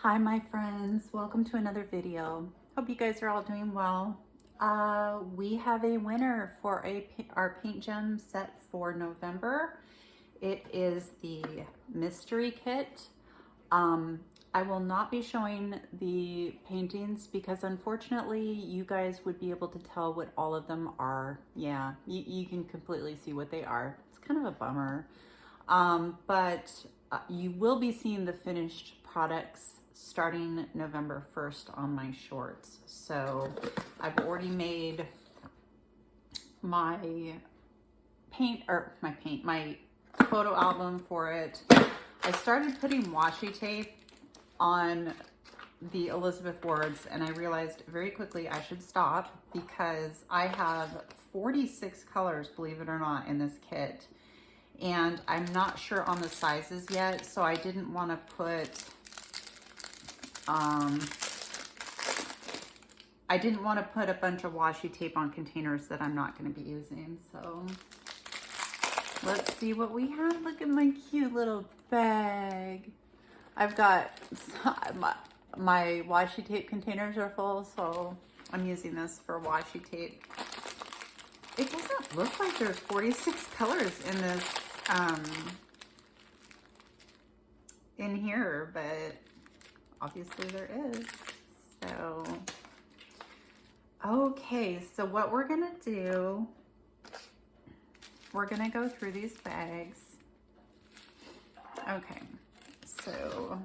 Hi my friends, welcome to another video. Hope you guys are all doing well. We have a winner for our paint gem set for November. It is the mystery kit. I will not be showing the paintings because unfortunately you guys would be able to tell what all of them are. Yeah, you can completely see what they are. It's kind of a bummer. But you will be seeing the finished products starting November 1st on my shorts. So I've already made my my photo album for it. I started putting washi tape on the Elizabeth Wards and I realized very quickly I should stop because I have 46 colors, believe it or not, in this kit. And I'm not sure on the sizes yet, so I didn't want to put a bunch of washi tape on containers that I'm not going to be using. So let's see what we have. Look at my cute little bag. I've got my washi tape containers are full, so I'm using this for washi tape. It doesn't look like there's 46 colors in this in here, but obviously there is. So okay, so what we're gonna do, we're gonna go through these bags. Okay, so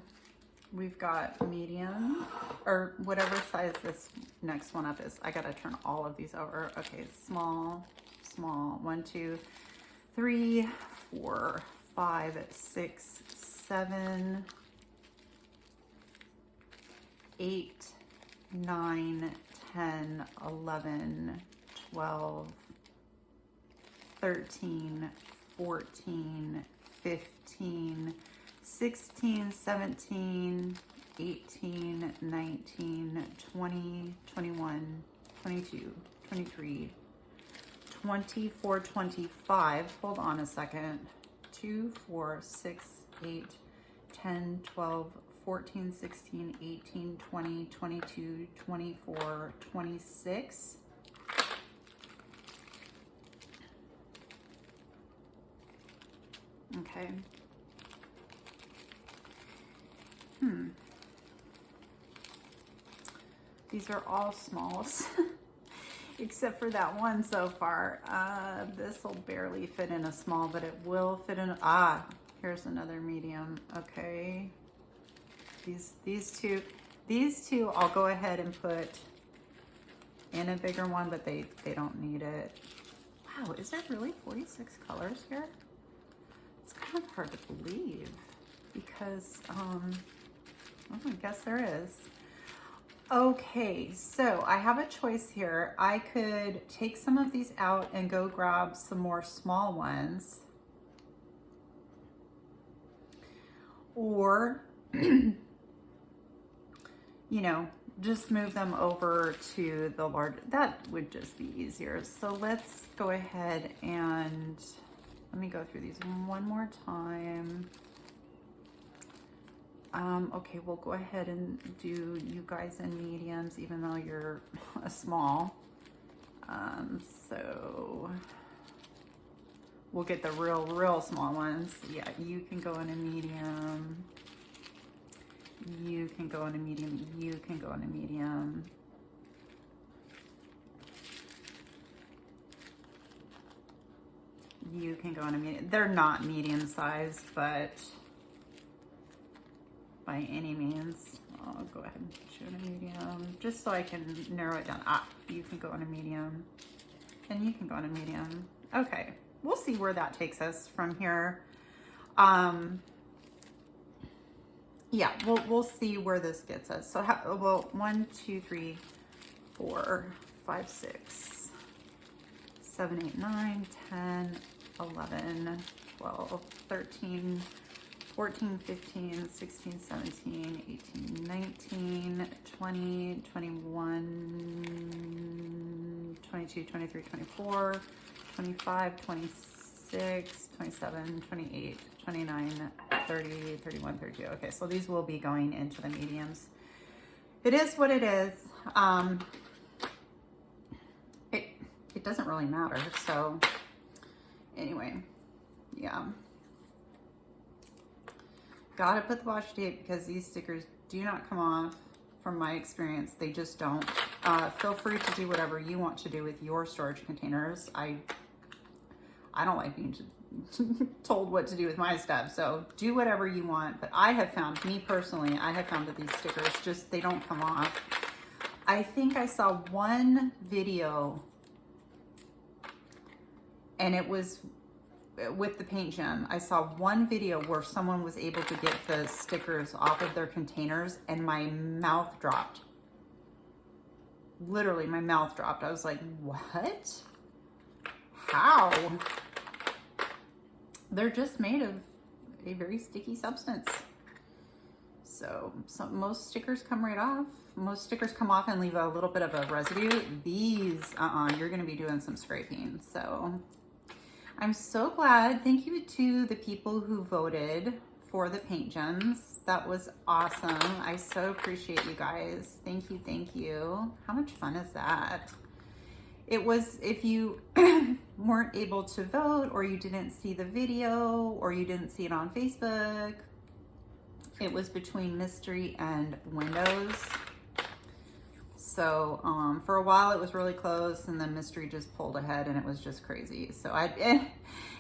we've got medium, or whatever size this next one up is. I gotta turn all of these over. Okay, small, 1, 2, 3, 4, 5, 6, 7, 8, 9, 10, 11, 12, 13, 14, 15, 16, 17, 18, 19, 20, 21, 22, 23, 24, 25. Hold on a second. 2, 4, 6, 8, 10, 12, 14, 16, 18, 20, 22, 24, 26. Okay. These are all smalls, except for that one so far. This will barely fit in a small, but it will fit in. Here's another medium. Okay. These two I'll go ahead and put in a bigger one, but they don't need it. Wow, is there really 46 colors here? It's kind of hard to believe because I guess there is. Okay, so I have a choice here. I could take some of these out and go grab some more small ones, or you know, just move them over to the large. That would just be easier. So let's go ahead and let me go through these one more time. Okay, we'll go ahead and do you guys in mediums, even though you're a small. So we'll get the real small ones. Yeah, you can go in a medium. You can go in a medium. You can go in a medium. You can go in a medium. They're not medium sized, but by any means, I'll go ahead and shoot a medium just so I can narrow it down. You can go in a medium and you can go in a medium. Okay, we'll see where that takes us from here. Yeah, we'll see where this gets us. So, well, 1, 2, 3, 4, 5, 6, 7, 8, 9, 10, 11, 12, 13, 14, 15, 16, 17, 18, 19, 20, 21, 22, 23, 24, 25, 26, 26, 27, 28, 29, 30, 31, 32. Okay, so these will be going into the mediums. It is what it is. It doesn't really matter. So anyway, yeah. Gotta put the washi tape because these stickers do not come off. From my experience, they just don't. Feel free to do whatever you want to do with your storage containers. I don't like being told what to do with my stuff, so do whatever you want. But I have found, me personally, I have found that these stickers just, they don't come off. I think I saw one video, and it was with the paint gem. I saw one video where someone was able to get the stickers off of their containers, and my mouth dropped. Literally, my mouth dropped. I was like, what? How? They're just made of a very sticky substance. So most stickers come right off. Most stickers come off and leave a little bit of a residue. These, you're gonna be doing some scraping. So I'm so glad. Thank you to the people who voted for the paint gems. That was awesome. I so appreciate you guys. Thank you, thank you. How much fun is that? It was, if you weren't able to vote, or you didn't see the video, or you didn't see it on Facebook, it was between Mystery and Windows. So for a while it was really close, and then Mystery just pulled ahead, and it was just crazy. So I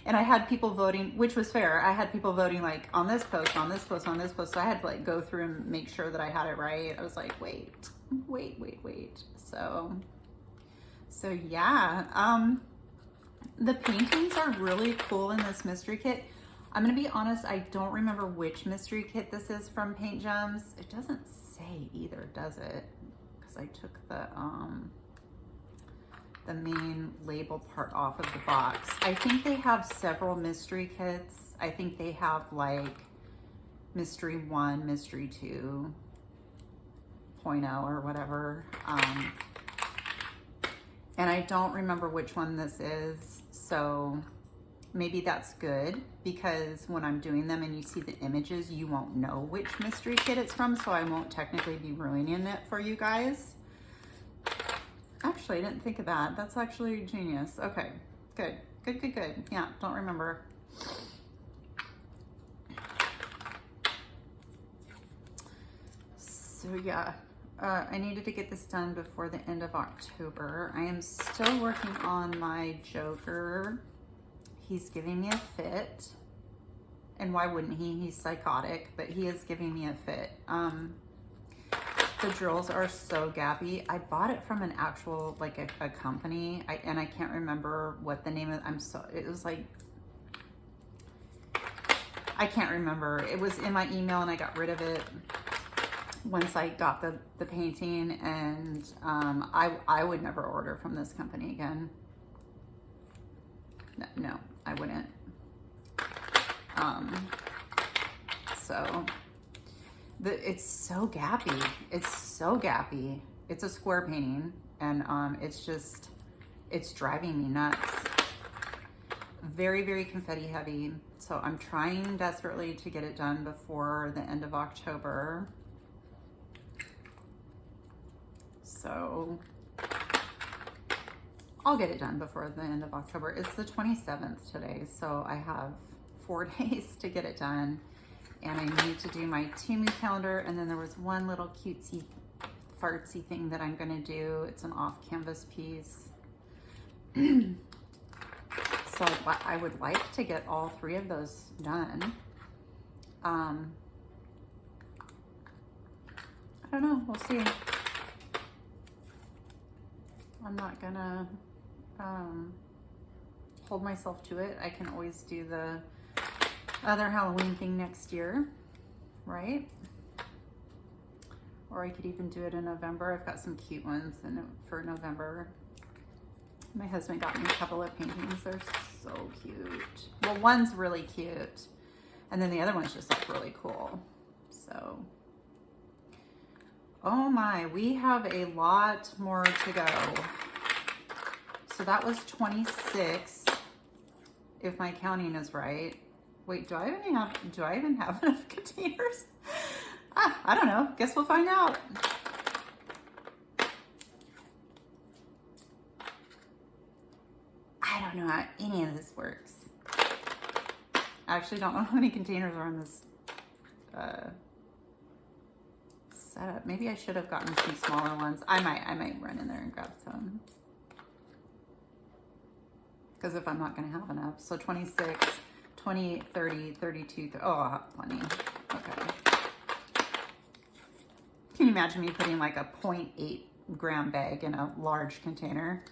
had people voting, which was fair. I had people voting like on this post, on this post, on this post. So I had to like go through and make sure that I had it right. I was like, wait. So yeah, the paintings are really cool in this mystery kit. I'm gonna be honest, I don't remember which mystery kit this is from Paint Gems. It doesn't say either, does it? I took the main label part off of the box. I think they have several mystery kits. I think they have like Mystery 1, Mystery 2.0 or whatever. And I don't remember which one this is. So maybe that's good, because when I'm doing them and you see the images, you won't know which mystery kit it's from, so I won't technically be ruining it for you guys. Actually, I didn't think of that. That's actually genius. Okay, good. Yeah, don't remember. So yeah, I needed to get this done before the end of October. I am still working on my Joker. He's giving me a fit, and why wouldn't he? He's psychotic, but he is giving me a fit. The drills are so gappy. I bought it from an actual, like a company, and I can't remember what the name of, it was like, I can't remember. It was in my email and I got rid of it once I got the painting, and I would never order from this company again. No, I wouldn't. So it's so gappy. It's a square painting, and it's driving me nuts. Very, very confetti heavy. So I'm trying desperately to get it done before the end of October. So I'll get it done before the end of October. It's the 27th today, so I have 4 days to get it done. And I need to do my Temu calendar, and then there was one little cutesy fartsy thing that I'm gonna do. It's an off-canvas piece. So I would like to get all 3 of those done. I don't know, we'll see. I'm not gonna hold myself to it. I can always do the other Halloween thing next year, right? Or I could even do it in November. I've got some cute ones for November. My husband got me a couple of paintings. They're so cute. Well, one's really cute, and then the other one's just like really cool. So, oh my, we have a lot more to go. So that was 26. if my counting is right. Wait, do I even have enough containers? I don't know. Guess we'll find out. I don't know how any of this works. I actually don't know how many containers are on this setup. Maybe I should have gotten some smaller ones. I might run in there and grab some. Because if I'm not going to have enough. So 26, 28, 30, 32, oh, I'll have plenty. Okay. Can you imagine me putting like a 0.8 gram bag in a large container?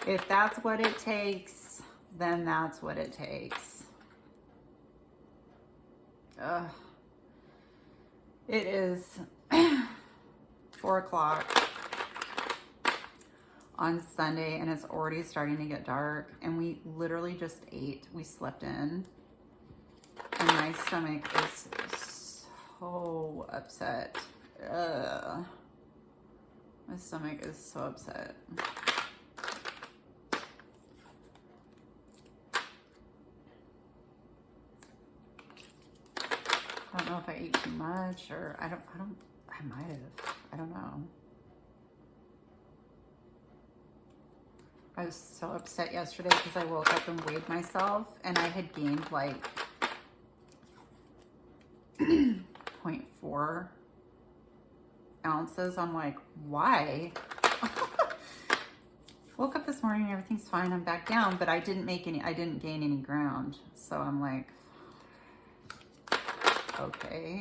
If that's what it takes, then that's what it takes. It is 4 o'clock on Sunday and it's already starting to get dark, and we literally just ate. We slept in and my stomach is so upset. My stomach is so upset. I don't know if I ate too much or I might have. I don't know. I was so upset yesterday because I woke up and weighed myself and I had gained like 0.4 ounces. I'm like, why? Woke up this morning and everything's fine. I'm back down, but I didn't gain any ground. So I'm like, okay.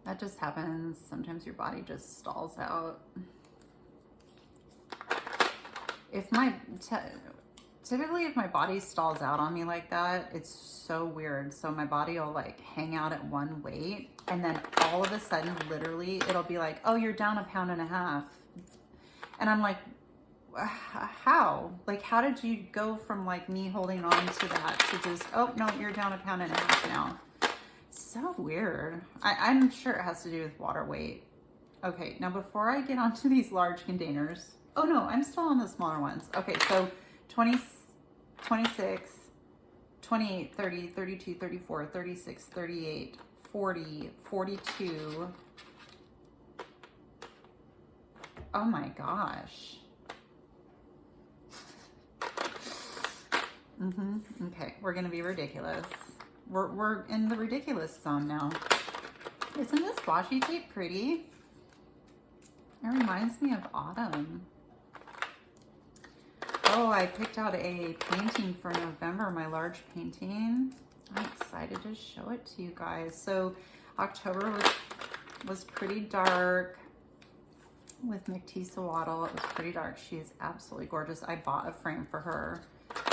That just happens. Sometimes your body just stalls out. Typically if my body stalls out on me like that, it's so weird. So my body will like hang out at one weight and then all of a sudden, literally, it'll be like, oh, you're down 1.5 pounds. And I'm like, how? Like, how did you go from like me holding on to that to just, oh no, you're down 1.5 pounds now. So weird. I'm sure it has to do with water weight. Okay, now before I get onto these large containers, oh no, I'm still on the smaller ones. Okay, so 20, 26, 28, 30, 32, 34, 36, 38, 40, 42. Oh my gosh. Okay, we're gonna be ridiculous. We're in the ridiculous zone now. Isn't this washi tape pretty? It reminds me of autumn. Oh, I picked out a painting for November, my large painting. I'm excited to show it to you guys. So October was pretty dark with McTisa Waddle. It was pretty dark. She is absolutely gorgeous. I bought a frame for her.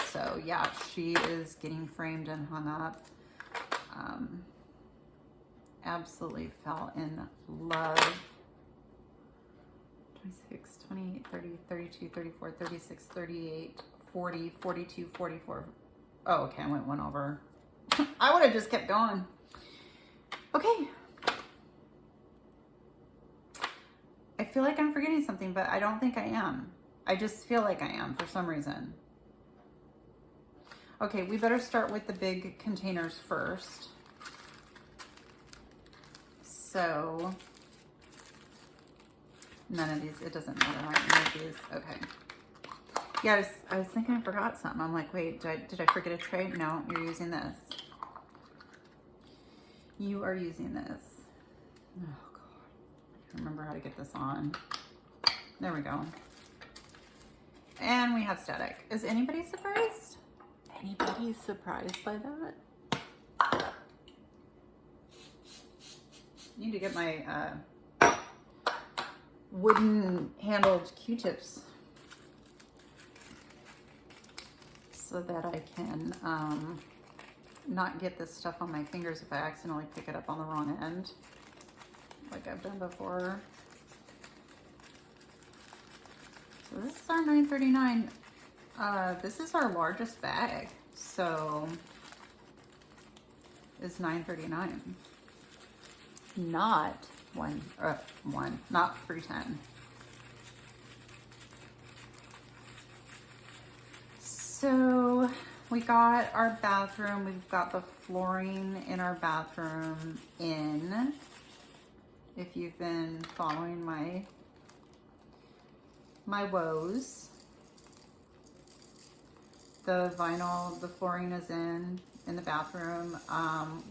So yeah, she is getting framed and hung up. Absolutely fell in love. 26, 28, 30, 32, 34, 36, 38, 40, 42, 44. Oh, okay, I went one over. I would have just kept going. Okay. I feel like I'm forgetting something, but I don't think I am. I just feel like I am for some reason. Okay, we better start with the big containers first. So, none of these, it doesn't matter, right? None of these, okay. Yeah, I was thinking I forgot something. I'm like, wait, did I forget a tray? No, you're using this. You are using this. Oh, God. I can't remember how to get this on. There we go. And we have static. Is anybody surprised? Anybody surprised by that? Need to get my wooden handled Q-tips so that I can not get this stuff on my fingers if I accidentally pick it up on the wrong end, like I've done before. So this is our $9.39. This is our largest bag, so it's $9.39. Not not $3.10. So we got our bathroom, we've got the flooring in our bathroom in. If you've been following my woes, the vinyl, the flooring is in the bathroom.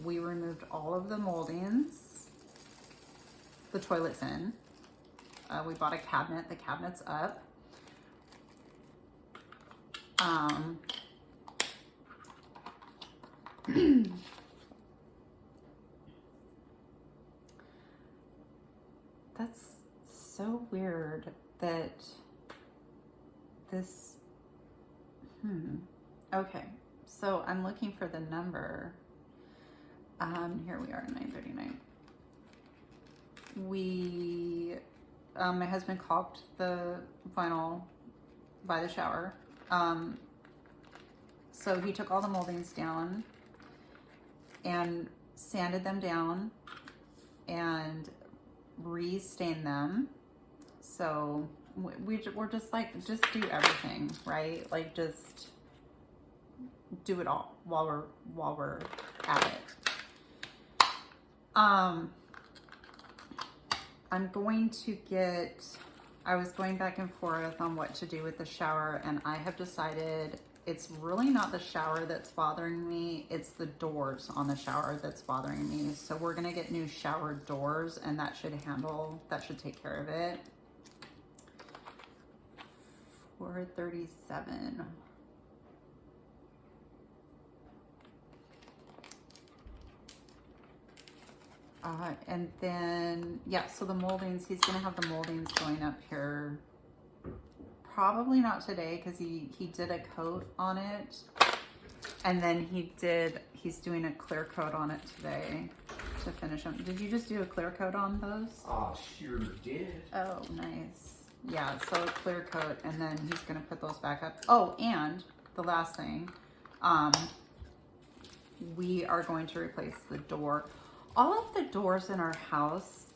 We removed all of the moldings. The toilet's in. We bought a cabinet, the cabinet's up. That's so weird that this, okay, so I'm looking for the number. Here we are, 9:39. My husband caulked the vinyl by the shower. So he took all the moldings down and sanded them down and re-stained them. So we're just like, just do everything, right? Like, just do it all while we're at it. I'm going to I was going back and forth on what to do with the shower, and I have decided it's really not the shower that's bothering me, it's the doors on the shower that's bothering me. So we're gonna get new shower doors, and that should take care of it. 437. And then, yeah, so the moldings, he's gonna have the moldings going up here. Probably not today, because he did a coat on it. And then he's doing a clear coat on it today to finish them. Did you just do a clear coat on those? Oh, sure did. Oh, nice. Yeah, so a clear coat, and then he's gonna put those back up. Oh, and the last thing, we are going to replace the door. All of the doors in our house,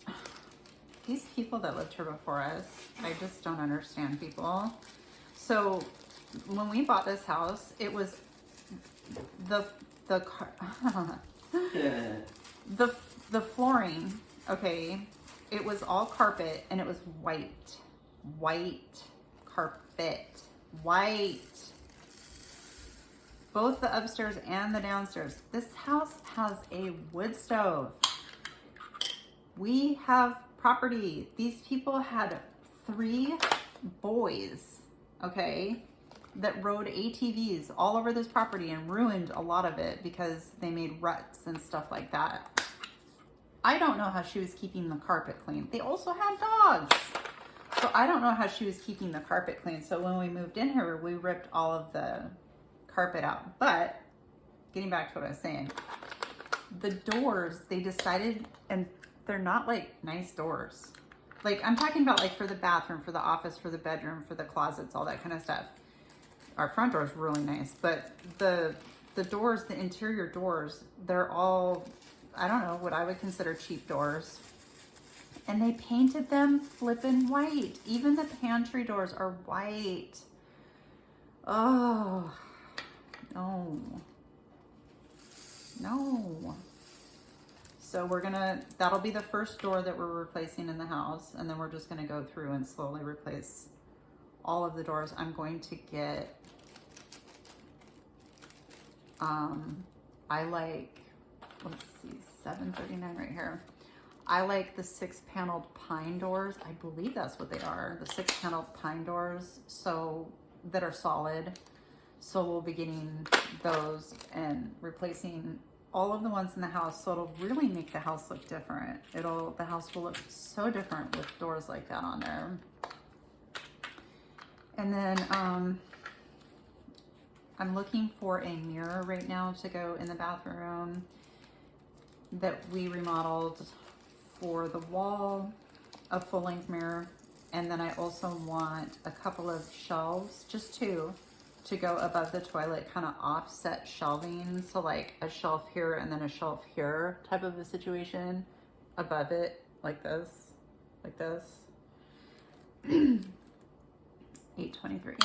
these people that lived here before us, I just don't understand people. So when we bought this house, it was the flooring, okay, it was all carpet, and it was white carpet, white. Both the upstairs and the downstairs. This house has a wood stove. We have property. These people had 3 boys, okay, that rode ATVs all over this property and ruined a lot of it because they made ruts and stuff like that. I don't know how she was keeping the carpet clean. They also had dogs. So I don't know how she was keeping the carpet clean. So when we moved in here, we ripped all of the carpet out. But getting back to what I was saying, the doors, they decided, and they're not like nice doors. Like, I'm talking about like for the bathroom, for the office, for the bedroom, for the closets, all that kind of stuff. Our front door is really nice, but the doors, the interior doors, they're all, I don't know, what I would consider cheap doors. And they painted them flippin' white. Even the pantry doors are white. Oh, no. So that'll be the first door that we're replacing in the house. And then we're just gonna go through and slowly replace all of the doors. I'm going to get, I like, let's see, 739 right here. I like the 6-paneled pine doors. I believe that's what they are. The 6-paneled pine doors, so that are solid. So we'll be getting those and replacing all of the ones in the house. So it'll really make the house look different. The house will look so different with doors like that on there. And then I'm looking for a mirror right now to go in the bathroom that we remodeled for the wall, a full-length mirror. And then I also want a couple of shelves, just 2, to go above the toilet, kind of offset shelving. So like a shelf here and then a shelf here type of a situation above it, like this, like this. 823.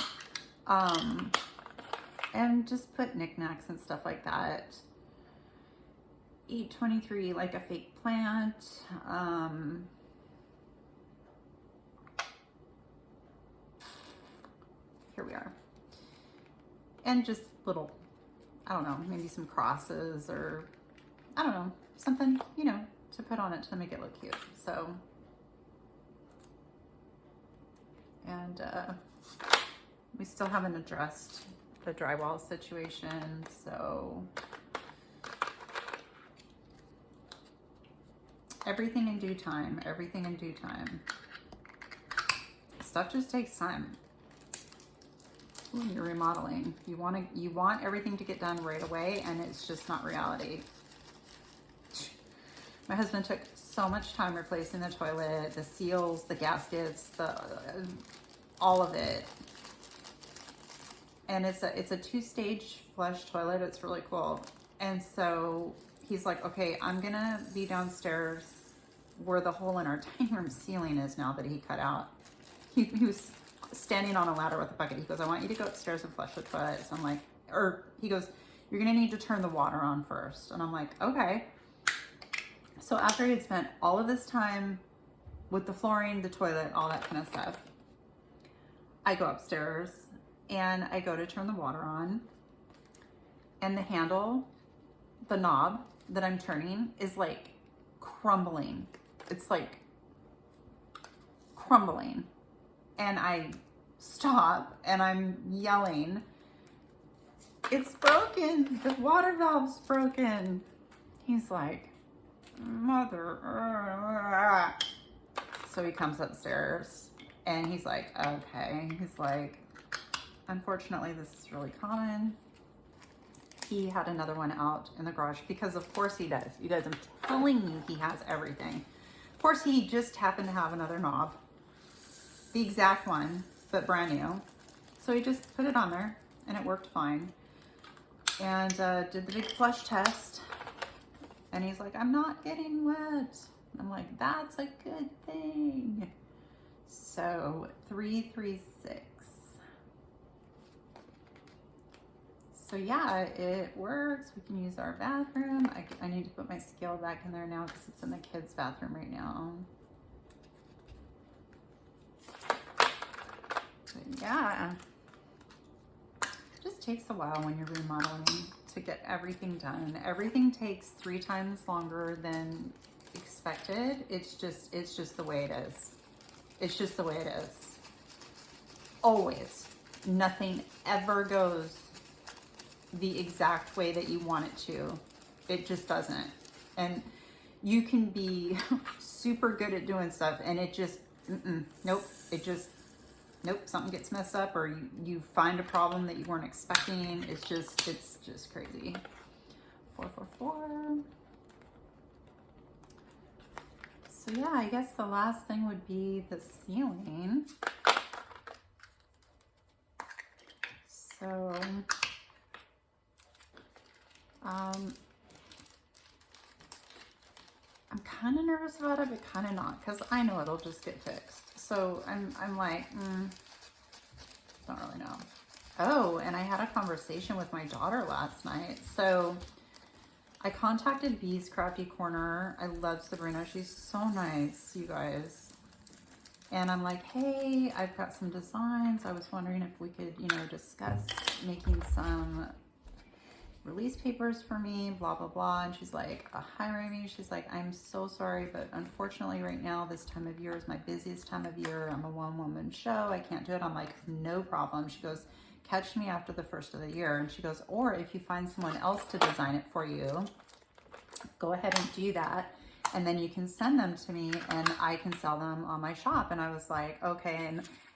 and just put knickknacks and stuff like that. 823, like a fake plant. Here we are. And just little, I don't know, maybe some crosses or, I don't know, something, you know, to put on it to make it look cute. So, and we still haven't addressed the drywall situation, so everything in due time, everything in due time. Stuff just takes time. When you're remodeling, you want everything to get done right away, and it's just not reality. My husband took so much time replacing the toilet, the seals, the gaskets, all of it. And it's a 2-stage flush toilet. It's really cool. And so he's like, okay, I'm gonna be downstairs where the hole in our dining room ceiling is now that he cut out. He was standing on a ladder with a bucket. He goes, I want you to go upstairs and flush the toilet. So I'm like, or he goes, you're gonna need to turn the water on first. And I'm like, okay. So after he had spent all of this time with the flooring, the toilet, all that kind of stuff, I go upstairs and I go to turn the water on, and the handle, the knob that I'm turning is like crumbling. It's like crumbling. And I stop and I'm yelling, it's broken, the water valve's broken. He's like, mother. So he comes upstairs and he's like, okay. He's like, unfortunately, this is really common. He had another one out in the garage because of course he does. He does. I'm telling you, he has everything. Of course, he just happened to have another knob. The exact one, but brand new. So he just put it on there and it worked fine. And did the big flush test. And he's like, I'm not getting wet. I'm like, that's a good thing. So 336. So yeah, it works. We can use our bathroom. I need to put my scale back in there now because it's in the kids' bathroom right now. But yeah, it just takes a while when you're remodeling to get everything done. Everything takes 3 times longer than expected. It's just the way it is. It's just the way it is. Always. Nothing ever goes the exact way that you want it to. It just doesn't. And you can be super good at doing stuff and it just, nope, something gets messed up, or you find a problem that you weren't expecting. It's just crazy. 444. So yeah, I guess the last thing would be the ceiling. So, I'm kind of nervous about it, but kind of not, because I know it'll just get fixed. So I'm like, don't really know. Oh, and I had a conversation with my daughter last night. So I contacted Bee's Crafty Corner. I love Sabrina. She's so nice, you guys. And I'm like, hey, I've got some designs. I was wondering if we could, discuss making some release papers for me, blah, blah, blah. And she's like, hi, Remy. She's like, I'm so sorry, but unfortunately right now, this time of year is my busiest time of year. I'm a one-woman show. I can't do it. I'm like, no problem. She goes, catch me after the first of the year. And she goes, or if you find someone else to design it for you, go ahead and do that. And then you can send them to me and I can sell them on my shop. And I was like, okay.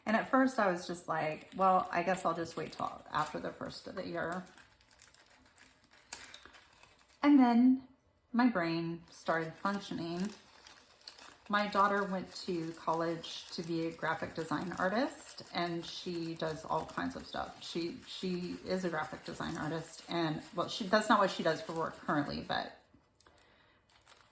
And at first I was just like, well, I guess I'll just wait till after the first of the year. And then my brain started functioning. My daughter went to college to be a graphic design artist, and she does all kinds of stuff. She is a graphic design artist, and well, that's not what she does for work currently, but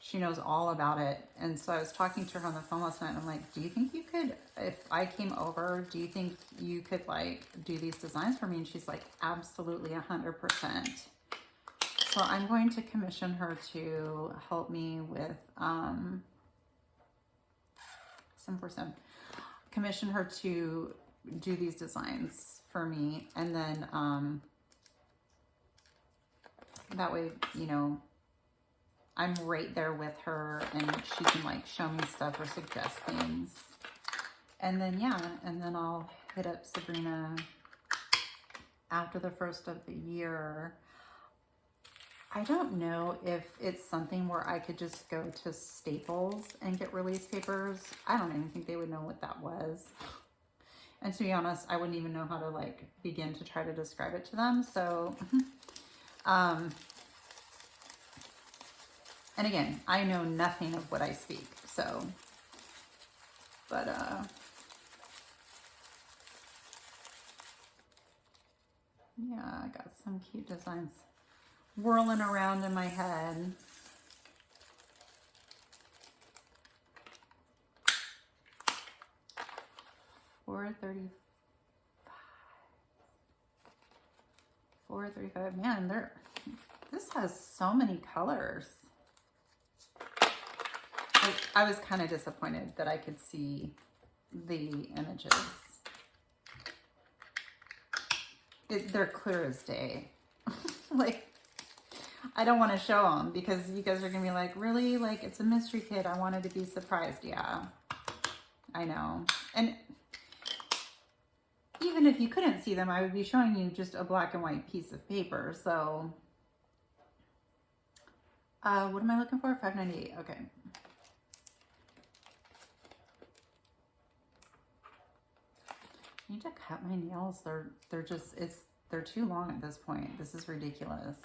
She knows all about it. And so I was talking to her on the phone last night. And I'm like, do you think you could, if I came over, do you think you could like do these designs for me? And she's like, absolutely 100%. So I'm going to commission her to help me with, commission her to do these designs for me. And then, that way, you know, I'm right there with her and she can like show me stuff or suggest things. And then, yeah, and then I'll hit up Sabrina after the first of the year. I don't know if it's something where I could just go to Staples and get release papers. I don't even think they would know what that was. And to be honest, I wouldn't even know how to like begin to try to describe it to them. So, and again, I know nothing of what I speak, so, but, yeah, I got some cute designs whirling around in my head. $435. Man, this has so many colors. I was kind of disappointed that I could see the images. They're clear as day. Like, I don't want to show them because you guys are going to be like, really? Like, it's a mystery kit. I wanted to be surprised. Yeah, I know. And even if you couldn't see them, I would be showing you just a black and white piece of paper. So, what am I looking for? $5.98. Okay. I need to cut my nails. They're too long at this point. This is ridiculous.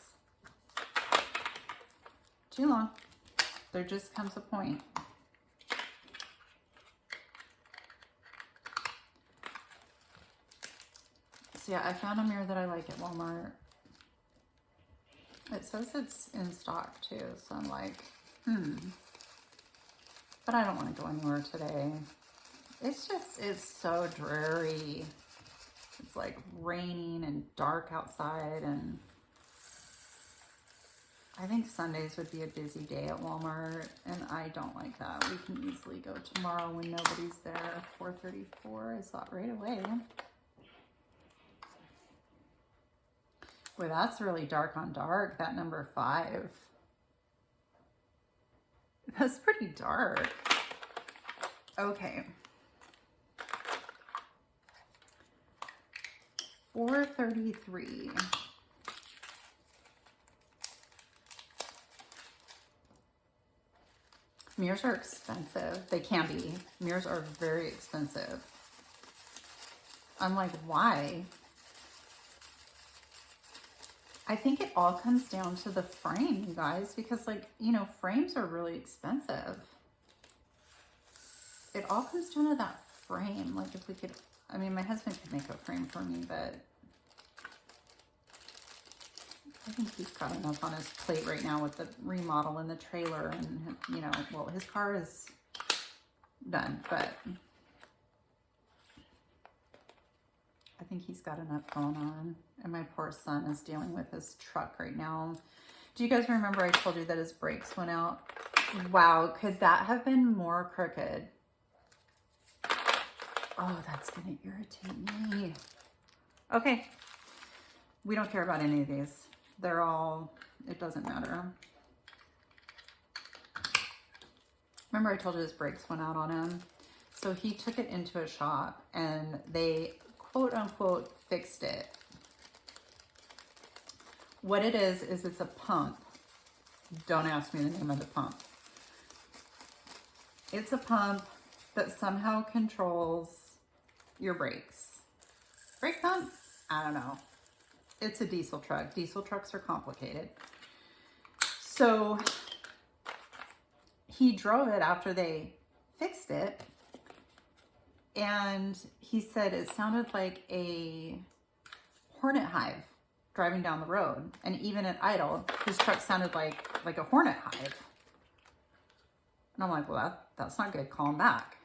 Too long. There just comes a point. So yeah, I found a mirror that I like at Walmart. It says it's in stock too, so I'm like, But I don't want to go anywhere today. It's so dreary. It's like raining and dark outside, and I think Sundays would be a busy day at Walmart, and I don't like that. We can easily go tomorrow when nobody's there. 4:34, I saw it right away. Boy, that's really dark on dark, that number 5. That's pretty dark. Okay. $4.33. Mirrors are expensive. They can be. Mirrors are very expensive. I'm like, why? I think it all comes down to the frame, you guys, because like, you know, frames are really expensive. It all comes down to that frame. Like if we could, I mean, my husband could make a frame for me, but I think he's got enough on his plate right now with the remodel and the trailer and, you know, well, his car is done, but I think he's got enough going on. And my poor son is dealing with his truck right now. Do you guys remember I told you that his brakes went out? Wow, could that have been more crooked? Oh, that's gonna irritate me. Okay, we don't care about any of these. They're all, it doesn't matter. Remember I told you his brakes went out on him? So he took it into a shop and they quote unquote fixed it. What it is it's a pump. Don't ask me the name of the pump. It's a pump that somehow controls your brakes. Brake pump? I don't know. It's a diesel truck. Diesel trucks are complicated. So he drove it after they fixed it, and he said it sounded like a hornet hive driving down the road. And even at idle, his truck sounded like a hornet hive. And I'm like, well, that's not good. Call him back.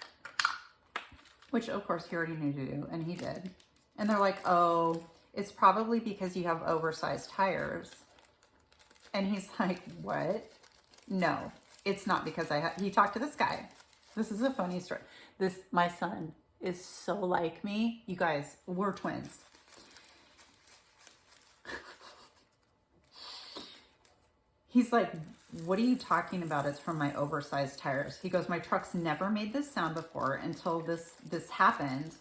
Which, of course, he already knew to do, and he did. And they're like, oh, it's probably because you have oversized tires. And he's like, what? No, it's not because he talked to this guy. This is a funny story. My son is so like me. You guys, we're twins. He's like, what are you talking about? It's from my oversized tires. He goes, my truck's never made this sound before until this happened.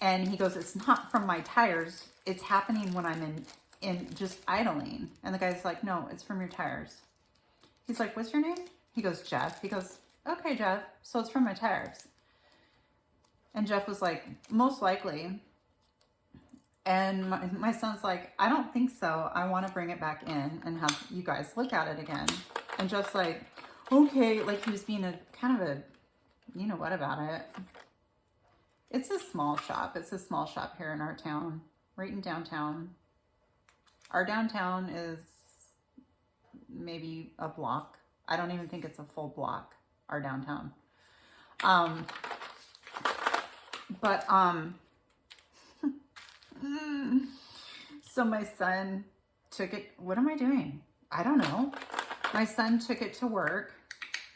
And he goes, it's not from my tires. It's happening when I'm in just idling. And the guy's like, no, it's from your tires. He's like, what's your name? He goes, Jeff. He goes, okay, Jeff. So it's from my tires. And Jeff was like, most likely. And my son's like, I don't think so. I want to bring it back in and have you guys look at it again. And Jeff's like, okay. Like he was being a kind of a, you know what about it. It's a small shop. It's a small shop here in our town, right in downtown. Our downtown is maybe a block. I don't even think it's a full block, our downtown. So my son took it. What am I doing? I don't know. My son took it to work,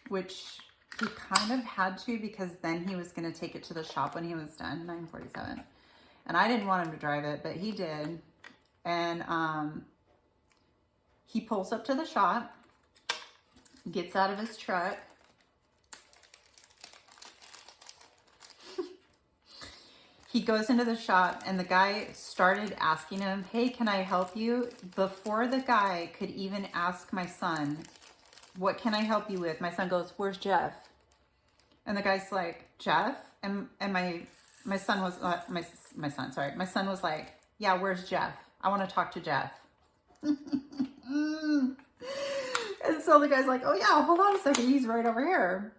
which he kind of had to because then he was going to take it to the shop when he was done, 9:47. And I didn't want him to drive it, but he did. And he pulls up to the shop, gets out of his truck. He goes into the shop and the guy started asking him, hey, can I help you? Before the guy could even ask my son, what can I help you with? My son goes, where's Jeff? And the guy's like, Jeff? And my son was, my son was like, yeah, where's Jeff? I want to talk to Jeff. And so the guy's like, oh yeah, hold on a second. He's right over here.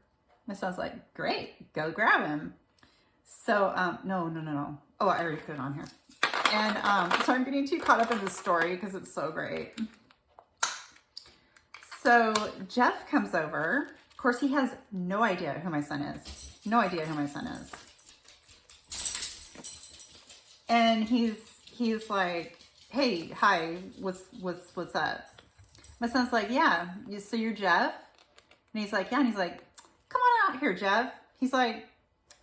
My son's like, great, go grab him. So, no. Oh, I already put it on here. And so I'm getting too caught up in this story because it's so great. So Jeff comes over. Of course, he has no idea who my son is. No idea who my son is. And he's like, hey, hi, what's up? My son's like, yeah, so you're Jeff? And he's like, yeah. And he's like, come on out here, Jeff. He's like,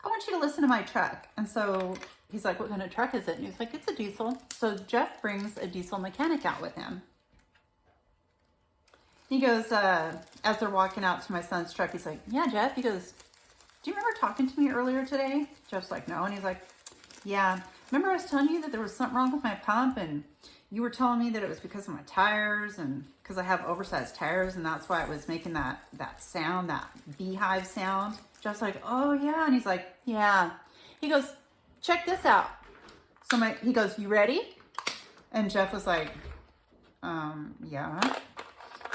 I want you to listen to my truck. And so he's like, what kind of truck is it? And he's like, it's a diesel. So Jeff brings a diesel mechanic out with him. He goes, as they're walking out to my son's truck, he's like, yeah, Jeff. He goes, do you remember talking to me earlier today? Jeff's like, no. And he's like, yeah. Remember I was telling you that there was something wrong with my pump and you were telling me that it was because of my tires and because I have oversized tires and that's why it was making that sound, that beehive sound. Jeff's like, oh yeah. And he's like, yeah. He goes, check this out. So he goes, you ready? And Jeff was like, yeah.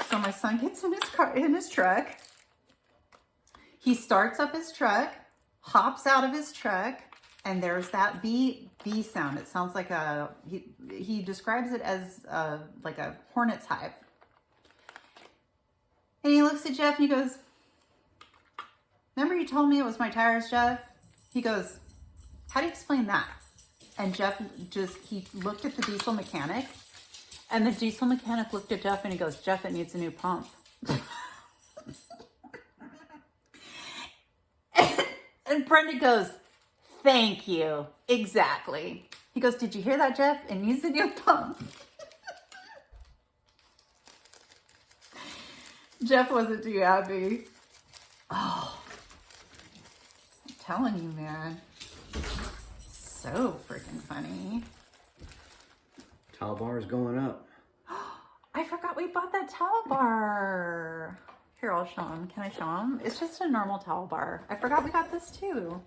So my son gets in his truck. He starts up his truck, hops out of his truck, and there's that bee sound. It sounds like he describes it as like a hornet's hive. And he looks at Jeff and he goes, remember you told me it was my tires, Jeff? He goes, how do you explain that? And Jeff he looked at the diesel mechanic and the diesel mechanic looked at Jeff and he goes, Jeff, it needs a new pump. And Brenda goes, thank you. Exactly. He goes, did you hear that, Jeff? It needs a new pump. Jeff wasn't too happy. Oh, I'm telling you, man. So freaking funny. Towel bar is going up. I forgot we bought that towel bar. Here, I'll show him. Can I show him? It's just a normal towel bar. I forgot we got this too.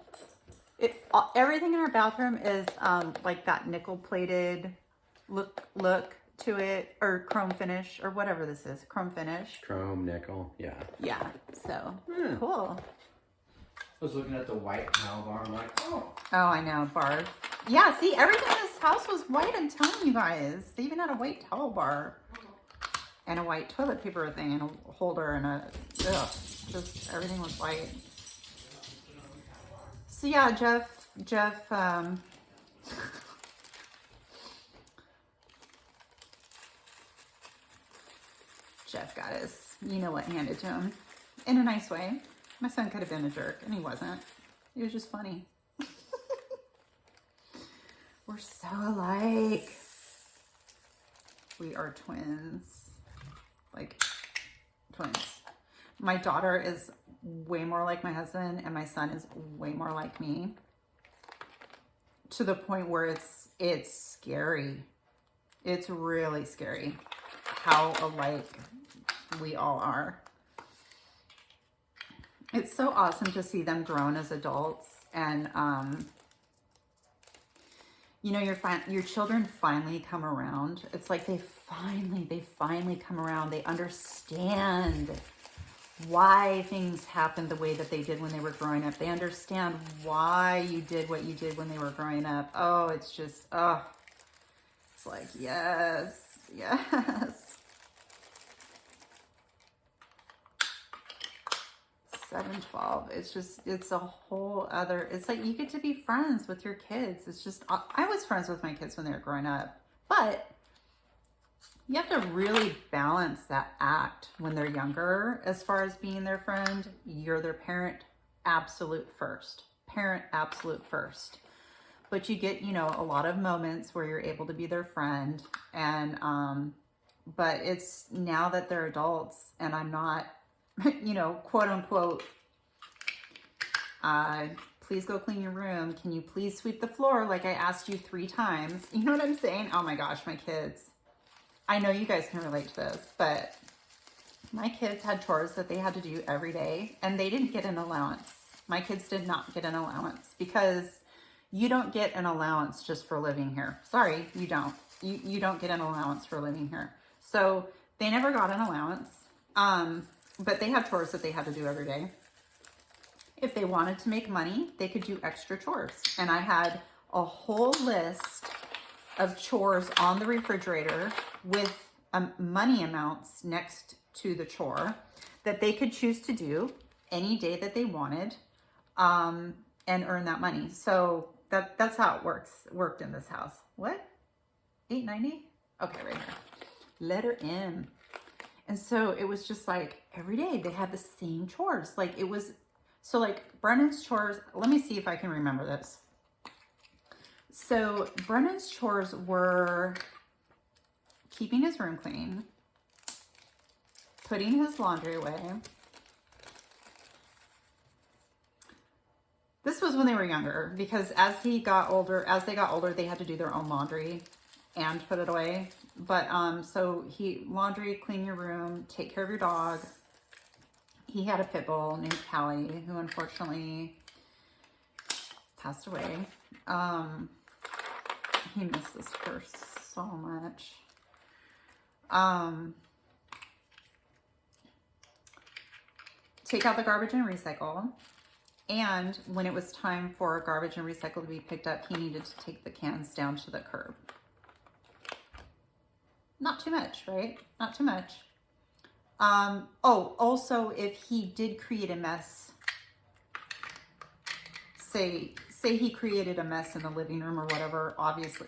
Everything in our bathroom is like that nickel plated look to it, or chrome finish, or whatever this is. Chrome finish. Chrome, nickel, yeah. Yeah, so cool. I was looking at the white towel bar. I'm like, oh. Oh, I know, barf. Yeah, see, everything in this house was white. I'm telling you guys. They even had a white towel bar and a white toilet paper thing and a holder and a. Ugh. just, everything was white. So yeah, Jeff, Jeff got his, you know what, handed to him in a nice way. My son could have been a jerk, and he wasn't. He was just funny. We're so alike. We are twins. Like, twins. My daughter is way more like my husband, and my son is way more like me. To the point where it's scary. It's really scary how alike we all are. It's so awesome to see them grown as adults, and you know, your children finally come around. It's like they finally come around. They understand why things happened the way that they did when they were growing up. They understand why you did what you did when they were growing up. Oh, it's just, oh, it's like, yes, yes. 712. It's just, it's a whole other, it's like you get to be friends with your kids. It's just, I was friends with my kids when they were growing up, but you have to really balance that act when they're younger. As far as being their friend, you're their parent, absolute first. Parent, absolute first. But you get, you know, a lot of moments where you're able to be their friend. And, but it's now that they're adults and I'm not, you know, quote unquote, please go clean your room. Can you please sweep the floor like I asked you 3 times? You know what I'm saying? Oh my gosh, my kids. I know you guys can relate to this, but my kids had chores that they had to do every day, and they didn't get an allowance. My kids did not get an allowance, because you don't get an allowance just for living here. Sorry, you don't. You don't get an allowance for living here. So they never got an allowance, but they had chores that they had to do every day. If they wanted to make money, they could do extra chores. And I had a whole list of chores on the refrigerator with money amounts next to the chore that they could choose to do any day that they wanted, and earn that money. So that's how it worked in this house. What? $8.90? Okay, right here. Letter M. And so it was just like every day they had the same chores. Like it was, so like Brennan's chores, let me see if I can remember this. So Brennan's chores were keeping his room clean, putting his laundry away. This was when they were younger, because as they got older, they had to do their own laundry and put it away. But so laundry, clean your room, take care of your dog. He had a pit bull named Callie, who unfortunately passed away. He missed this purse so much. Take out the garbage and recycle. And when it was time for garbage and recycle to be picked up, he needed to take the cans down to the curb. Not too much, right? Not too much. Oh, also, if he did create a mess, say he created a mess in the living room or whatever, obviously,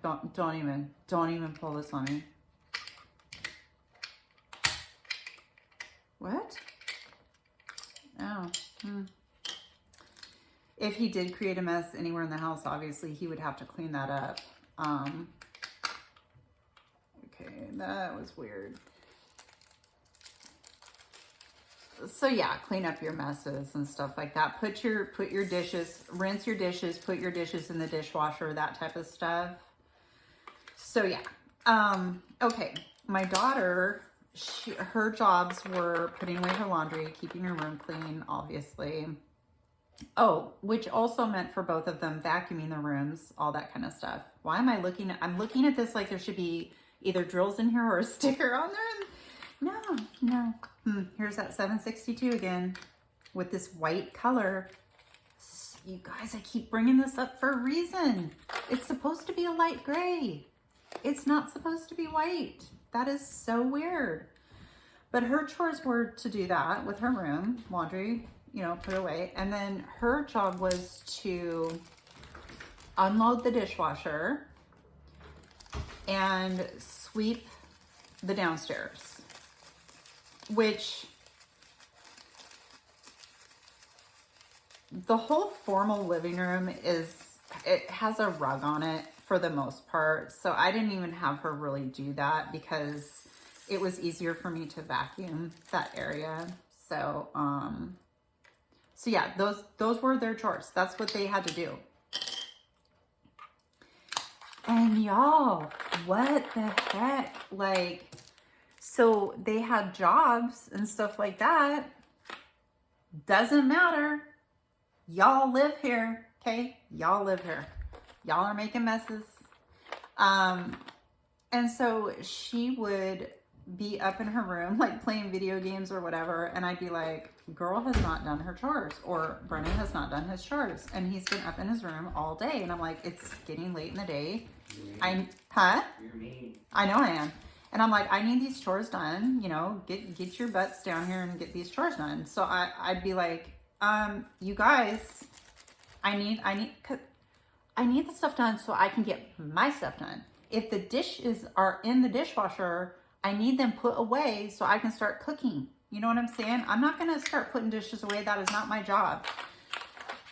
don't even pull this on me. What? Oh, If he did create a mess anywhere in the house, obviously he would have to clean that up. Okay, that was weird. So yeah, clean up your messes and stuff like that. Put your dishes, rinse your dishes, put your dishes in the dishwasher, that type of stuff. So yeah. Okay, my daughter, her jobs were putting away her laundry, keeping her room clean, obviously. Oh, which also meant for both of them vacuuming their rooms, all that kind of stuff. Why am I looking I'm looking at this like there should be either drills in here or a sticker on there. No. Here's that 762 again with this white color. You guys, I keep bringing this up for a reason. It's supposed to be a light gray. It's not supposed to be white. That is so weird. But her chores were to do that with her room, laundry, you know, put away. And then her job was to unload the dishwasher and sweep the downstairs, which the whole formal living room it has a rug on it for the most part. So I didn't even have her really do that because it was easier for me to vacuum that area. So, so yeah, those were their chores. That's what they had to do. And y'all, what the heck? Like, so they had jobs and stuff like that. Doesn't matter. Y'all live here, okay? Y'all live here. Y'all are making messes. And so she would be up in her room, like playing video games or whatever. And I'd be like, girl has not done her chores, or Brennan has not done his chores. And he's been up in his room all day. And I'm like, it's getting late in the day. You're mean. I know I am. And I'm like, I need these chores done, you know, get your butts down here and get these chores done. So I'd be like, you guys, I need the stuff done so I can get my stuff done. If the dishes are in the dishwasher, I need them put away so I can start cooking. You know what I'm saying? I'm not going to start putting dishes away. That is not my job.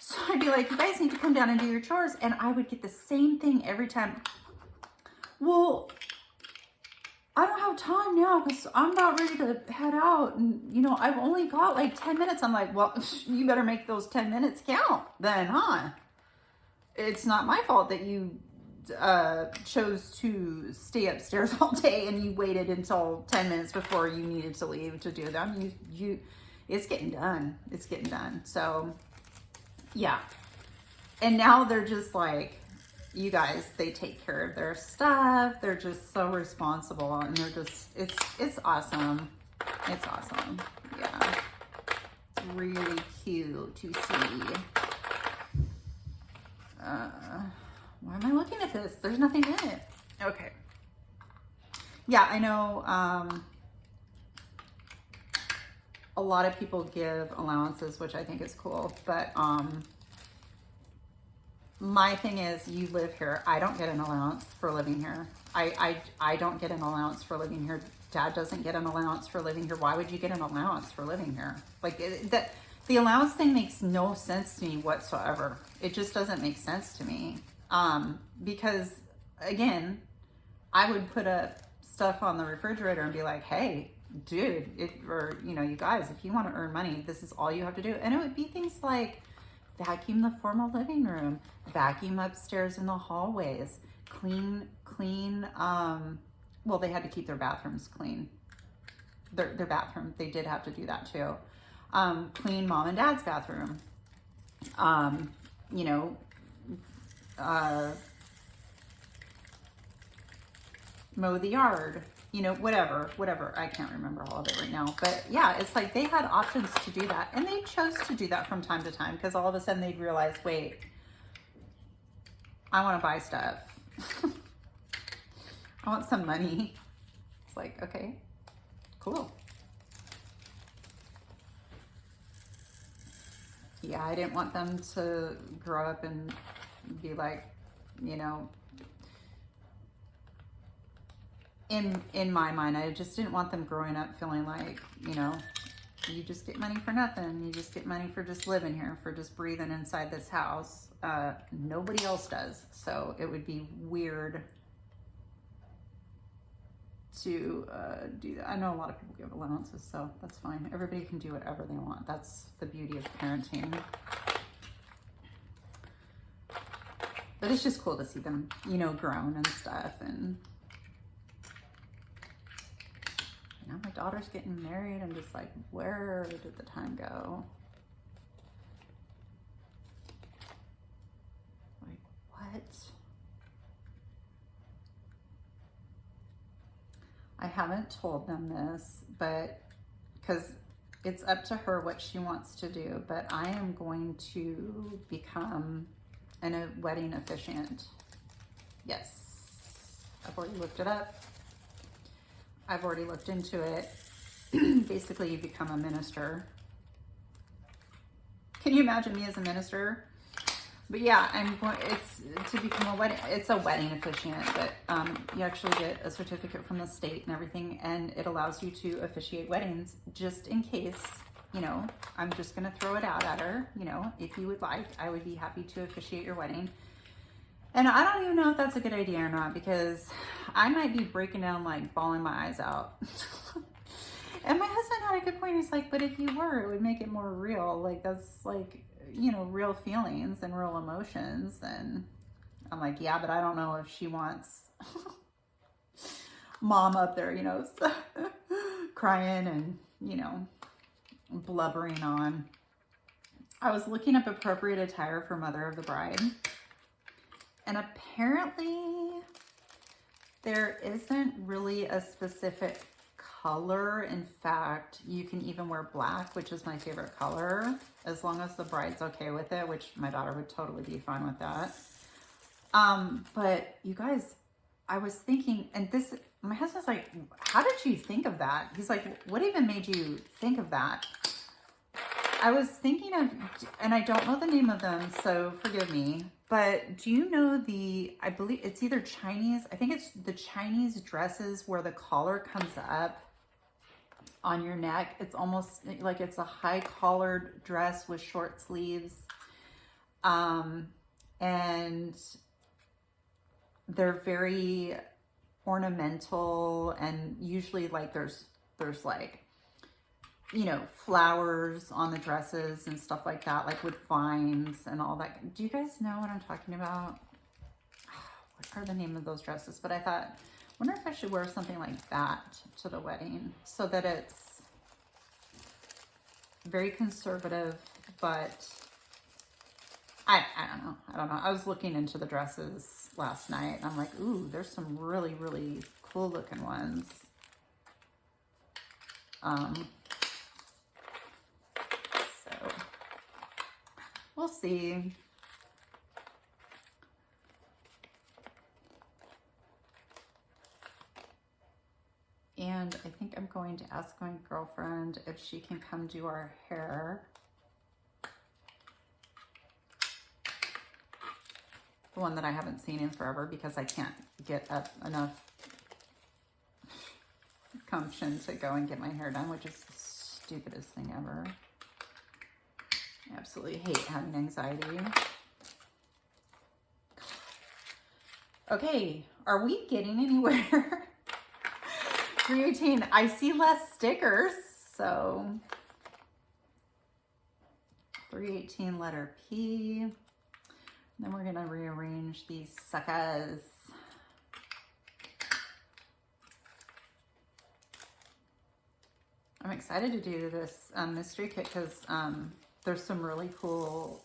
So I'd be like, you guys need to come down and do your chores. And I would get the same thing every time. Well, I don't have time now because I'm about ready to head out. And, you know, I've only got like 10 minutes. I'm like, well, you better make those 10 minutes count then, huh? It's not my fault that you chose to stay upstairs all day and you waited until 10 minutes before you needed to leave to do them. It's getting done. It's getting done. So, yeah. And now they're just like, you guys, they take care of their stuff. They're just so responsible, and they're just, it's awesome. It's awesome. Yeah. It's really cute to see. Why am I looking at this? There's nothing in it. Okay. Yeah, I know a lot of people give allowances, which I think is cool, but my thing is, you live here. I don't get an allowance for living here. I don't get an allowance for living here. Dad doesn't get an allowance for living here. Why would you get an allowance for living here? Like, the allowance thing makes no sense to me whatsoever. It just doesn't make sense to me. Because again, I would put up stuff on the refrigerator and be like, hey, dude, or, you know, you guys, if you want to earn money, this is all you have to do. And it would be things like vacuum the formal living room, vacuum upstairs in the hallways, clean, well, they had to keep their bathrooms clean. Their bathroom, they did have to do that too. Clean mom and dad's bathroom. You know, mow the yard, you know, whatever. I can't remember all of it right now. But yeah, it's like they had options to do that. And they chose to do that from time to time because all of a sudden they'd realize, wait, I want to buy stuff. I want some money. It's like, okay, cool. Yeah, I didn't want them to grow up and be like, you know, in my mind, I just didn't want them growing up feeling like, you know, you just get money for nothing. You just get money for just living here, for just breathing inside this house. Nobody else does. So it would be weird to do that. I know a lot of people give allowances, so that's fine. Everybody can do whatever they want. That's the beauty of parenting. But it's just cool to see them, you know, grown and stuff. And now my daughter's getting married. I'm just like, where did the time go? Like, what? I haven't told them this, but because it's up to her what she wants to do, but I am going to become a wedding officiant. Yes, I've already looked it up. I've already looked into it. Basically, you become a minister. Can you imagine me as a minister? But yeah, it's to become a wedding. It's a wedding officiant, but you actually get a certificate from the state and everything, and it allows you to officiate weddings. Just in case, you know, I'm just gonna throw it out at her. You know, if you would like, I would be happy to officiate your wedding. And I don't even know if that's a good idea or not, because I might be breaking down, like bawling my eyes out. And my husband had a good point. He's like, but if you were, it would make it more real. Like, that's like, you know, real feelings and real emotions. And I'm like, yeah, but I don't know if she wants mom up there, you know, crying and, you know, blubbering on. I was looking up appropriate attire for mother of the bride. And apparently there isn't really a specific color. In fact, you can even wear black, which is my favorite color, as long as the bride's okay with it, which my daughter would totally be fine with that. But you guys, I was thinking, and this, my husband's like, how did you think of that? He's like, what even made you think of that? I was thinking of, and I don't know the name of them, so forgive me, but do you know I believe it's either Chinese, I think it's the Chinese dresses where the collar comes up on your neck. It's almost like it's a high collared dress with short sleeves. And they're very ornamental, and usually like there's like, you know, flowers on the dresses and stuff like that, like with vines and all that. Do you guys know what I'm talking about? What are the name of those dresses? But I thought, wonder if I should wear something like that to the wedding, so that it's very conservative, but I don't know. I was looking into the dresses last night, and I'm like, ooh, there's some really, really cool looking ones. So we'll see. And I think I'm going to ask my girlfriend if she can come do our hair. The one that I haven't seen in forever, because I can't get up enough gumption to go and get my hair done, which is the stupidest thing ever. I absolutely hate having anxiety. Okay, are we getting anywhere? 318, I see less stickers, so 318 letter P. Then we're gonna rearrange these suckers. I'm excited to do this mystery kit, because there's some really cool,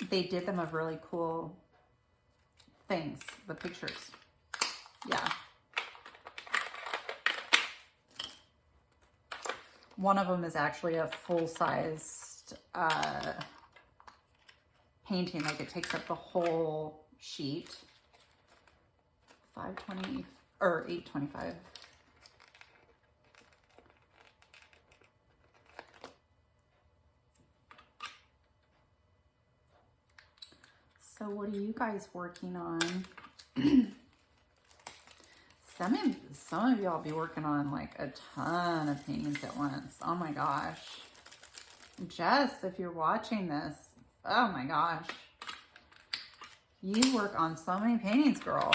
they did them of really cool things, the pictures. Yeah. One of them is actually a full-sized painting, like it takes up the whole sheet. 520 or 825. So what are you guys working on? Some of y'all be working on like a ton of paintings at once. Oh my gosh. Jess, if you're watching this, oh my gosh. You work on so many paintings, girl.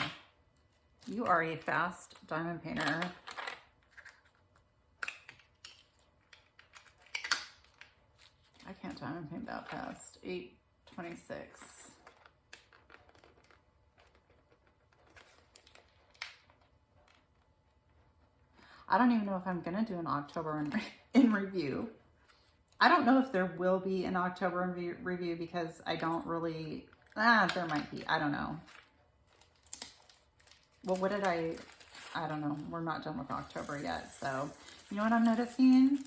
You are a fast diamond painter. I can't diamond paint that fast. 826. I don't even know if I'm gonna do an October in review. I don't know if there will be an October in review, because I don't really, there might be, I don't know. Well, what did I don't know. We're not done with October yet. So, you know what I'm noticing?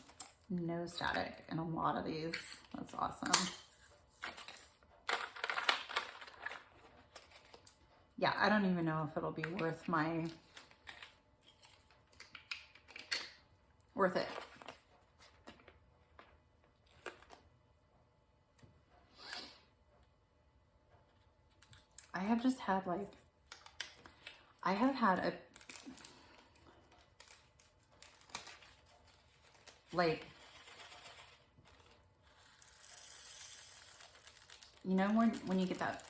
No static in a lot of these. That's awesome. Yeah, I don't even know if it'll be worth my Worth it. I have just had like, I have had a, like, you know, when you get that,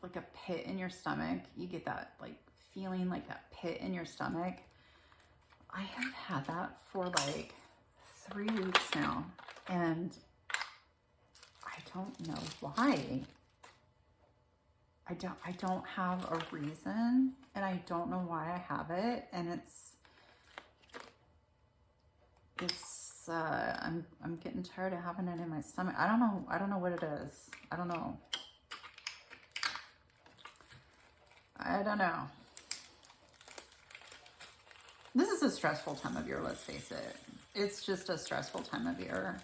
like a pit in your stomach, you get that like feeling like that pit in your stomach. I have had that for like 3 weeks now, and I don't know why. I don't have a reason, and I don't know why I have it, and I'm getting tired of having it in my stomach. I don't know what it is. I don't know. This is a stressful time of year, let's face it. It's just a stressful time of year.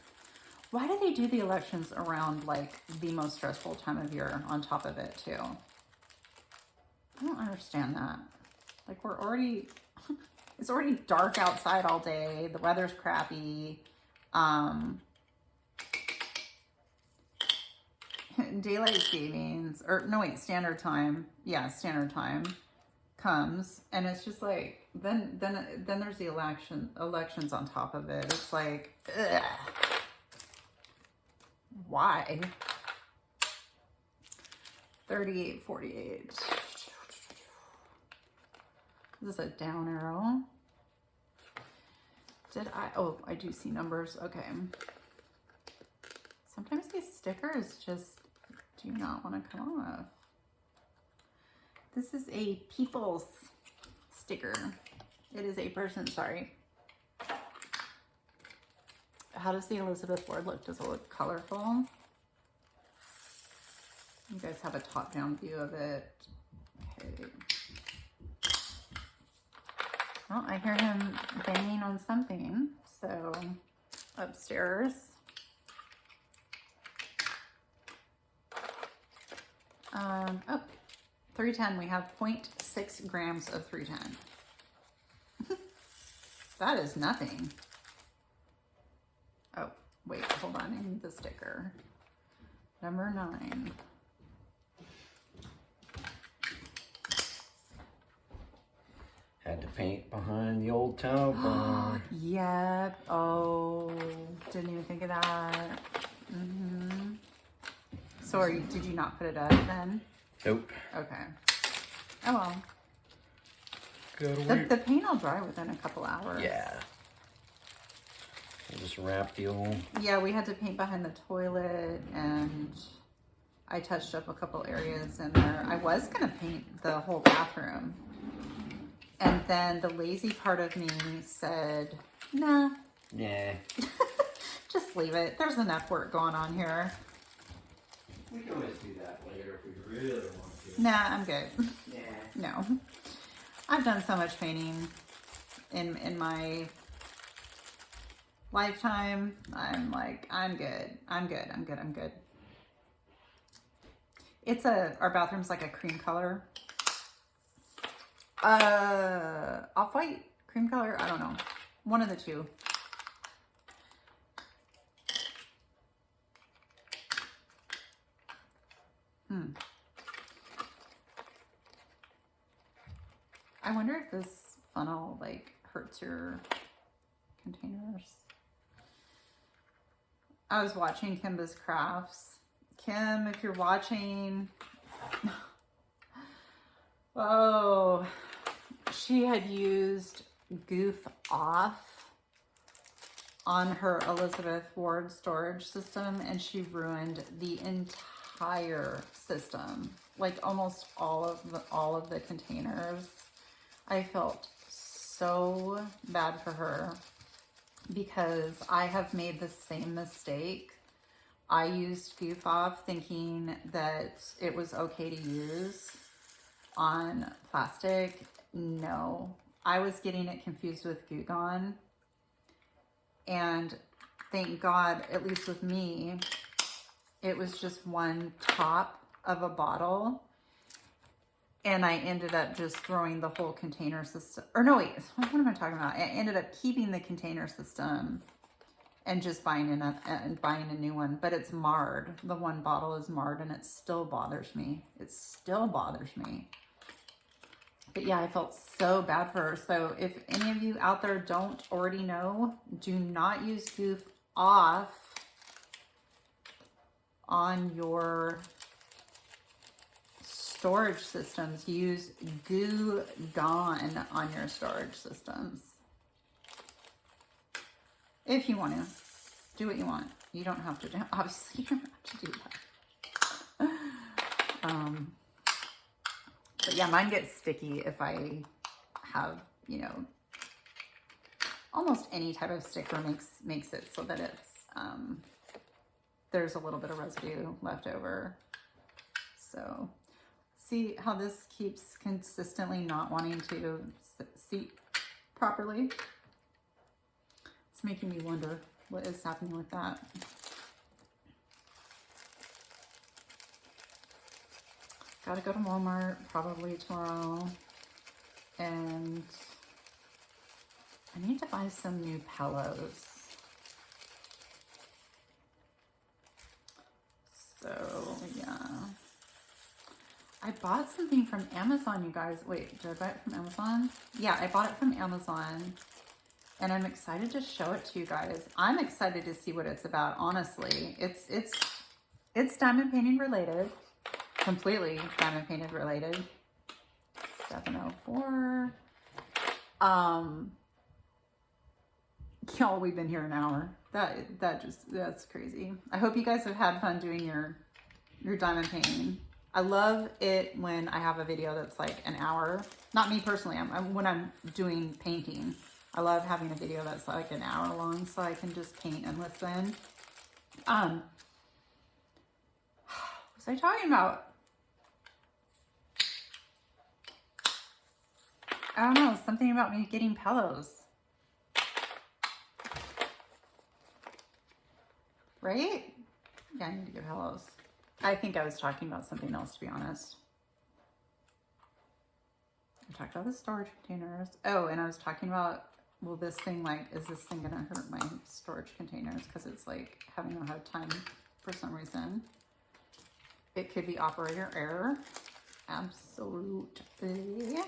Why do they do the elections around like the most stressful time of year on top of it too? I don't understand that. Like it's already dark outside all day. The weather's crappy. Daylight savings, or no wait, standard time. Yeah, standard time comes, and it's just like then there's the elections on top of it. It's like, ugh. Why? 38.48. Is this a down arrow? Oh, I do see numbers. Okay. Sometimes these stickers just do not want to come off. This is a people's sticker. It is a person, sorry. How does the Elizabeth Ward look? Does it look colorful? You guys have a top-down view of it. Okay. Well, I hear him banging on something. So, upstairs. Oh, 310. We have 0.6 grams of 310. That is nothing. Oh, wait, hold on. I need the sticker. Number 9. Had to paint behind the old towel bar. Yep. Oh, didn't even think of that. Mm-hmm. So did you not put it up then? Nope. Okay. Oh well. Good. The paint will dry within a couple hours. Yeah. We'll just wrap the old... Yeah, we had to paint behind the toilet, and I touched up a couple areas in there. I was going to paint the whole bathroom. And then the lazy part of me said, nah. Yeah. Just leave it. There's enough work going on here. We can always do that later if we really want to. Nah, I'm good. Yeah. No. I've done so much painting in my lifetime. I'm like, I'm good. I'm good. It's our bathroom's like a cream color. Off-white, cream color, I don't know. One of the two. I wonder if this funnel like hurts your containers. I was watching Kimba's Crafts. Kim, if you're watching, oh, she had used Goof Off on her Elizabeth Ward storage system, and she ruined the entire system, like almost all of the containers. I felt so bad for her because I have made the same mistake. I used Goof Off thinking that it was okay to use on plastic. No, I was getting it confused with Goo Gone. And thank God, at least with me, it was just one top of a bottle. And I ended up just throwing the whole container system, or no, wait, what am I talking about? I ended up keeping the container system and just buying a new one, but it's marred. The one bottle is marred and it still bothers me. It still bothers me. But yeah, I felt so bad for her. So if any of you out there don't already know, do not use Goof Off on your storage systems. Use Goo Gone on your storage systems. If you want to. Do what you want. You don't have to do, obviously you don't have to do that. But yeah, mine gets sticky if I have, you know, almost any type of sticker makes it so that it's, there's a little bit of residue left over. So see how this keeps consistently not wanting to seat properly? It's making me wonder what is happening with that. Gotta go to Walmart probably tomorrow. And I need to buy some new pillows. So yeah. I bought something from Amazon, you guys. Wait, did I buy it from Amazon? Yeah, I bought it from Amazon. And I'm excited to show it to you guys. I'm excited to see what it's about, honestly. It's diamond painting related. Completely diamond painted related. 704. Y'all, we've been here an hour. That's crazy. I hope you guys have had fun doing your diamond painting. I love it when I have a video that's like an hour. Not me personally. When I'm doing painting, I love having a video that's like an hour long so I can just paint and listen. What was I talking about? I don't know, something about me getting pillows. Right? Yeah, I need to get pillows. I think I was talking about something else, to be honest. I talked about the storage containers. Oh, and I was talking about, well, this thing, like, is this thing gonna hurt my storage containers? Because it's like having a hard time for some reason. It could be operator error. Absolutely.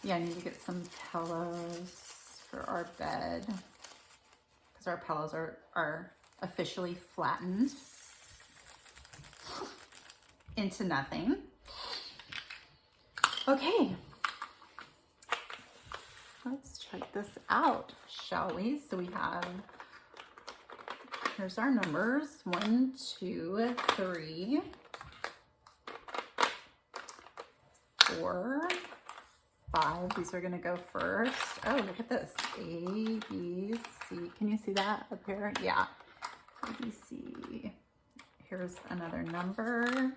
Yeah, I need to get some pillows for our bed because our pillows are officially flattened into nothing. Okay, let's check this out, shall we? So we have, here's our numbers, 1, 2, 3, 4, 5. These are gonna go first. Oh, look at this. A, B, C. Can you see that up here? Yeah. A, B, C. Here's another number.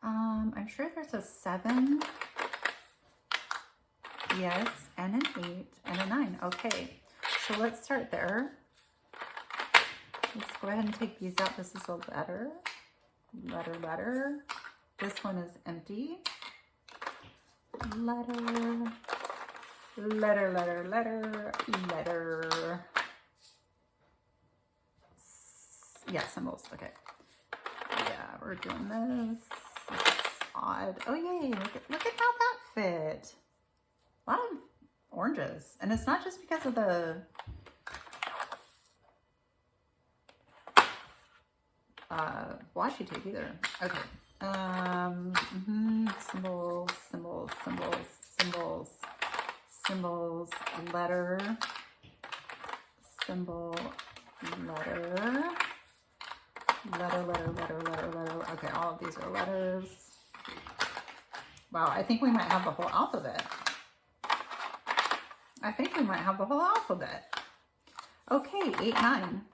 I'm sure there's a 7. Yes, and an 8 and a 9. Okay, so let's start there. Let's go ahead and take these out. This is a letter. Letter. This one is empty. Letter. Yeah, symbols. Okay. Yeah, we're doing this. This is odd. Oh yay! Look at how that fit. A lot of oranges, and it's not just because of the washi tape either. Okay. Symbols, letter, symbol, letter. Okay, all of these are letters. Wow, I think we might have the whole alphabet. Okay, 8, 9.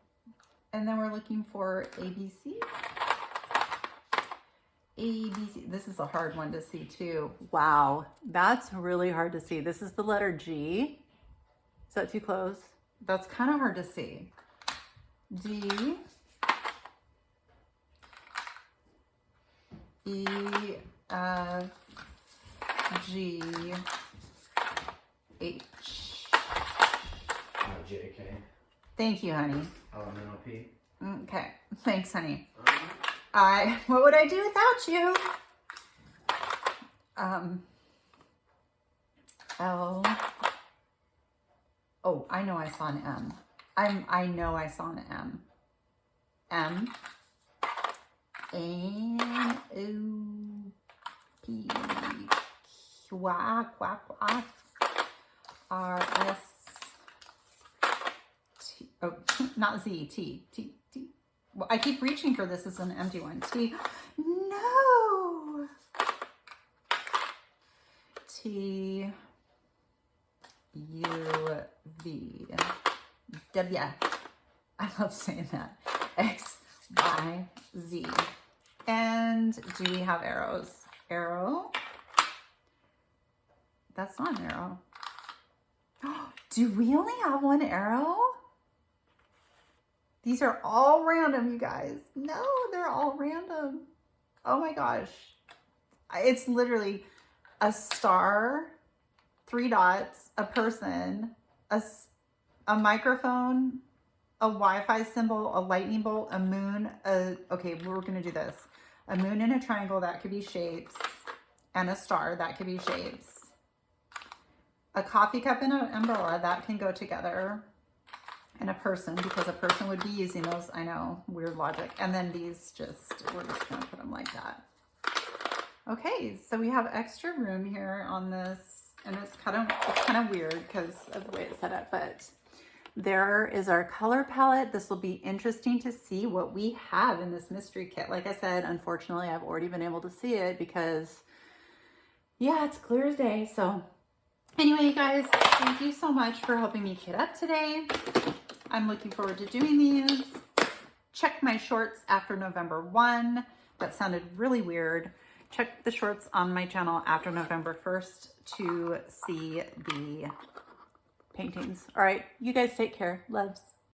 And then we're looking for ABC. ABC. This is a hard one to see too. Wow, that's really hard to see. This is the letter G. Is that too close? That's kind of hard to see. D, E, F, G, H. JK. Thank you, honey. LMNOP. Okay, thanks, honey. What would I do without you? L. Oh, I know I saw an M. I know I saw an M. M. N. O. P. Quack, quack, quack. R. S. T. Oh, not Z. T. T. T. Well, I keep reaching for this as an empty one. T. No. T. U. V. W. I love saying that. X. Y. Z. And do we have arrows? Arrow. That's not an arrow. Do we only have one arrow? These are all random, you guys. No, they're all random. Oh my gosh. It's literally a star, 3 dots, a person, a microphone, a Wi-Fi symbol, a lightning bolt, a moon, okay, we're gonna do this. A moon and a triangle, that could be shapes, and a star, that could be shapes. A coffee cup and an umbrella, that can go together. And a person, because a person would be using those. I know, weird logic. And then these we're just gonna put them like that. Okay, so we have extra room here on this, and it's kind of weird because of the way it's set up, but there is our color palette. This will be interesting to see what we have in this mystery kit. Like I said, unfortunately, I've already been able to see it because, yeah, it's clear as day. So anyway, you guys, thank you so much for helping me kit up today. I'm looking forward to doing these. Check my shorts after November 1. That sounded really weird. Check the shorts on my channel after November 1st to see the paintings. All right, you guys take care. Loves.